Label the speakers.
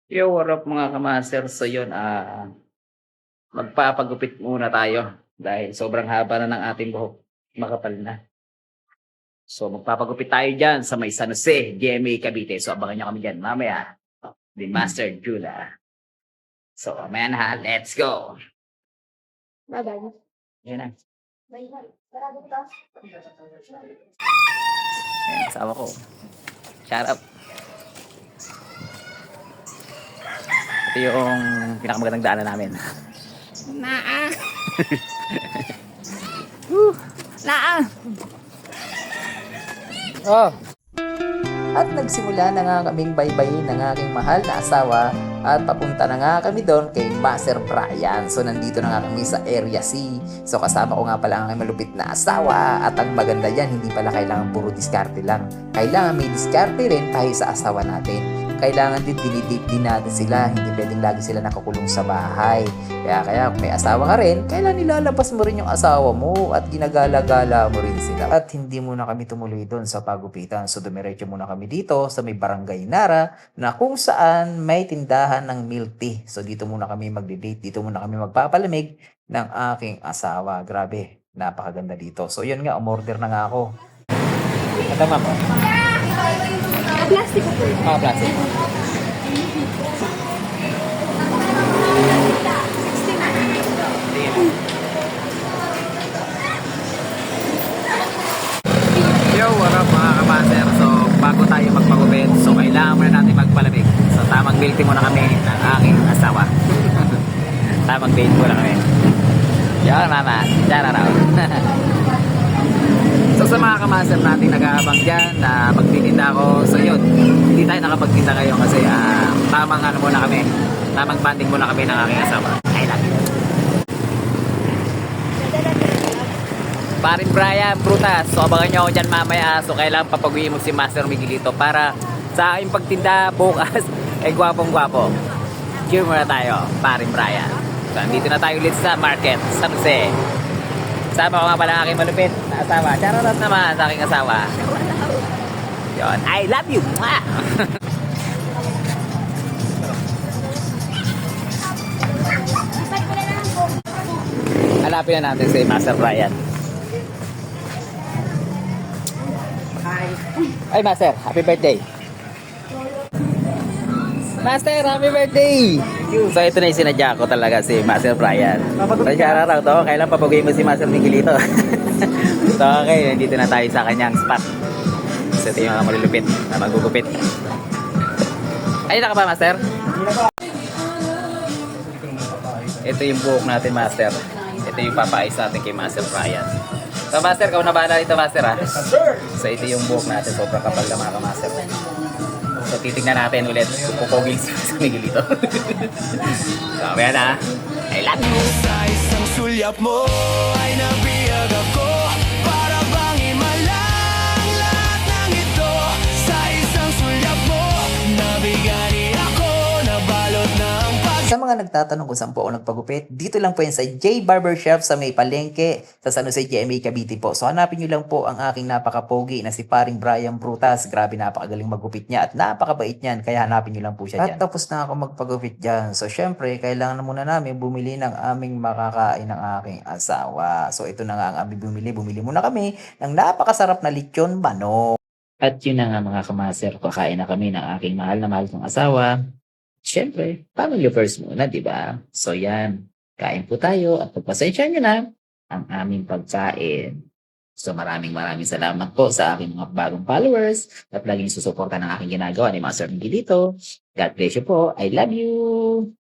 Speaker 1: Yo, what up mga kamaster? So yun, magpapagupit muna tayo dahil sobrang haba na ng ating buhok. Makapal na. So magpapagupit tayo dyan sa may San Jose, GMA Cavite. So abangan nyo kami dyan mamaya. The Master Jula. So mamaya na ha, let's go!
Speaker 2: Bye-bye.
Speaker 1: Yan na.
Speaker 2: Bye-bye. Sarado ka.
Speaker 1: Ayan, kasama ko. Shout out. Ito yung pinakamagandang daanan namin.
Speaker 2: Naa. Naa.
Speaker 1: Oh!
Speaker 3: At nagsimula na nga kaming baybayin ng aking mahal na asawa at papunta na nga kami doon kay Master Brian. So nandito na nga kami sa Area C. So kasama ko nga pala ang aking malupit na asawa at ang maganda yan, hindi pala kailangan puro diskarte lang. Kailangan may diskarte rin tayo sa asawa natin. Kailangan din dinidate din natin sila, hindi pwedeng lagi sila nakakulong sa bahay. Kaya kung may asawa ka rin, kailangan nilalabas mo rin yung asawa mo at ginagala-gala mo rin sila. At hindi muna kami tumuloy doon sa pagupitan. So dumiretso muna kami dito sa may Barangay Nara na kung saan may tindahan ng milk tea. So dito muna kami magde-date, dito muna kami magpapalamig ng aking asawa. Grabe, napakaganda dito. So yun nga, umorder na nga ako.
Speaker 1: Tama po.
Speaker 2: Plastic po.
Speaker 1: Plastic. Yo, what up mga kamaster? So, bago tayo magpagupit, so kailangan muna natin magpalamig. So, tamang building muna kami ng aking asawa. Tamang date muna kami. Yan, mama. Chararaw. So, sa mga kamaster natin nag-aabang dyan na magtitinda ako. So, yun. Hindi tayo nakapagtinda ngayon kasi tamang ano muna kami. Tamang banding muna kami ng aking asawa. I love you. Parin Brian, Brutas. So abangan nyo ako dyan mamaya. So kailangan papaguhin mo si Master Miguelito para sa aking pagtinda bukas gwapong-gwapo. Cheer muna tayo, Parin Brian. So andito na tayo ulit sa market, San Jose. Sama ko nga pala ang aking malupit na asawa. Chararap naman sa aking asawa. Yun, I love you! Mwah! Hanapin na natin si Master Brian. Ay, Master, happy birthday. Master, happy birthday. So, ito na yung sinadya ko talaga si Master Brian. So, chararaw to. Kailan papaguhin mo si Master Miguelito? So, okay. Nandito na tayo sa kanyang spot. So, ito yung mga malulupit na magugupit. Ayun na ka ba, Master? Ito yung buhok natin, Master. Ito yung papaayos natin kay Master Brian. So, Master, kau na bahala dito, Master, ha? So, ito yung buhok natin. Sobrang kapal na mga ka-Master. So, titignan natin ulit kung pupoging si Miguelito. So, ayan na. I love you!
Speaker 4: Sa isang sulyap mo ay nabiyag ako. Para bang imalang lahat ng ito. Sa isang sulyap mo nabigani ako. Nabalot ng
Speaker 3: Sa mga nagtatanong kung saan po ako nagpagupit, dito lang po yan sa J Barbershop sa may Palengke sa San Jose, GMA Cavite po. So hanapin nyo lang po ang aking napakapogi na si Paring Brian Brutas. Grabe, napakagaling magupit niya at napakabait niyan. Kaya hanapin nyo lang po siya dyan. At tapos na ako magpagupit dyan. So syempre, kailangan na muna namin bumili ng aming makakain ng aking asawa. So ito na nga ang aming bumili. Bumili muna kami ng napakasarap na lechon manok. At yun na nga mga kamaser, kakain na kami ng aking mahal na mahal kong asawa. Siyempre, family first muna, di ba? So yan, kain po tayo at pagpasensya nyo na ang aming pagkain. So maraming salamat po sa aking mga bagong followers at laging susuporta ng aking ginagawa ni Master Miguelito. God bless you po. I love you!